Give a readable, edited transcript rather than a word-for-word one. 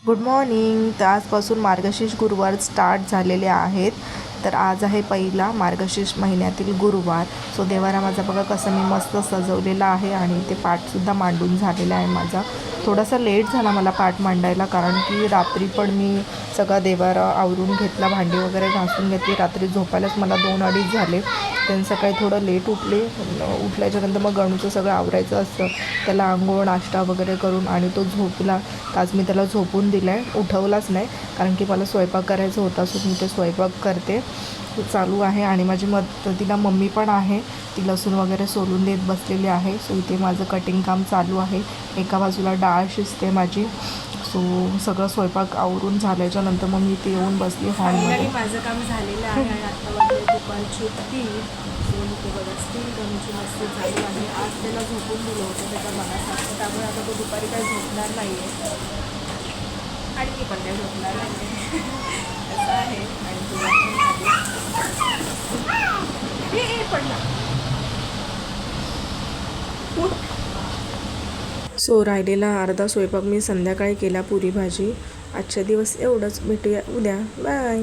Good morning. तर आजपासून मार्गशीर्ष गुरुवार स्टार्ट झालेले आहेत. तर आज आहे पहिला मार्गशीर्ष महिन्यातील गुरुवार. सो देवारा माझा बघा कसं मी मस्त सजवलेला आहे आणि ते पाठसुद्धा मांडून झालेला आहे माझा. थोडासा लेट झाला मला पाठ मांडायला, कारण की रात्री पण मी सगळा देवारा आवरून घेतला, भांडी वगैरे घासून घेतली. रात्री झोपायलाच मला 2-2:30 झाले. त्यांनी सकाळी थोडं लेट उठल्याच्यानंतर मग गणूचं सगळं आवरायचं असतं, त्याला आंघोळ नाश्ता वगैरे करून, आणि तो झोपला. आज मी त्याला झोपून दिलं आहे, उठवलाच नाही, कारण की मला स्वयंपाक करायचा होता. सो मी ते स्वयंपाक करते चालू आहे. आणि माझी मदतीला मम्मी पण आहे, ती लसूण वगैरे सोलून देत बसलेली आहे. सो इथे माझं कटिंग काम चालू आहे. एका बाजूला डाळ शिजते माझी. सो सगळं स्वयंपाक आवरून झाल्याच्या नंतर मग मी इथे येऊन बसली हॉलमध्ये. माझं काम झालेलं आहे आणि आता वाजले दुपारची 3. सो इथे बघा स्टील गणूची मस्त चालू आहे. आज त्याला झोपून दिलं होतं त्याच्या मनासारखं, त्यामुळे आता तो दुपारी काही झोपणार नाही आहे आणि मी पण काही झोपणार नाही आहे असं आहे. आणि तुला पडला. सो राहिलेला अर्धा स्वयंपाक मी संध्याकाळी केला, पुरी भाजी. आजच्या दिवस एवढंच. भेटूया उद्या. बाय.